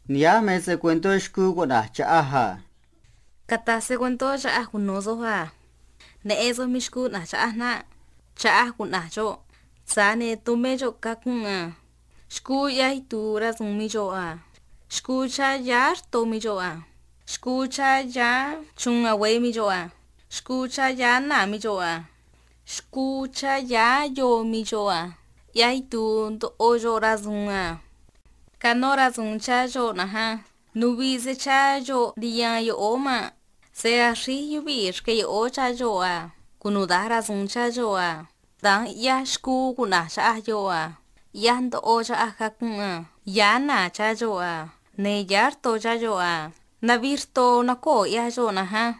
Nia me se cuento shku kuda cha aha. Kata se cuento cha ah kunozo ha. Ne eso mishku na cha ah na. Cha ah kunacho. Sa ne tume jo kakun a. Shku ya hitura mi jo a. Shku cha ya to mi jo a. Shku cha ya chung away mi jo a. Shku cha ya na mi jo a. Shku cha ya yo mi jo a. Ya hitu to ojo razung a. Kanora zung cha jo na ha. Nubi se cha jo diyan yo oma. Se a shi yubi shke yo cha jo a. Kunudara zung cha jo a. Dan ya shku kuna cha jo a. Yan to o cha kakun a. Ya na cha jo a. Ne yar to cha jo a. Na virto na ko ya jo na ha.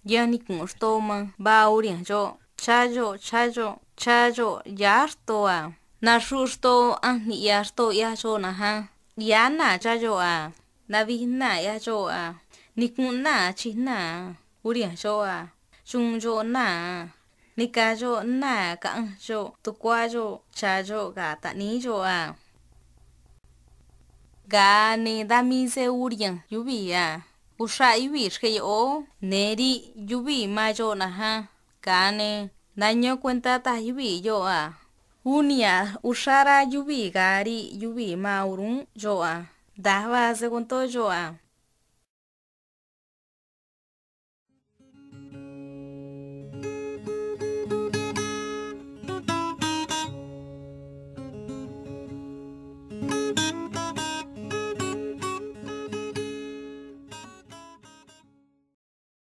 Ya ni kun sto ma. Ba urian jo. Cha jo yar to a. Na shu sto an ni yar to ya jo na ha. Ya na cha jo a. Na vi na ya jo a. Ni kun na chi na. Urian jo a. Chung jo na. Ni ka jo na ka ang jo. Tu qua jo. Cha jo ga ta ni jo a. Ga ni da mi se urian yubi a. Usha yubi shke yo. Neri yubi ma jo na ha. Ga ni. Daño cuenta ta yubi yo a. Unia usara yubi gari yubi maurun jo a. Daba se contó yo a.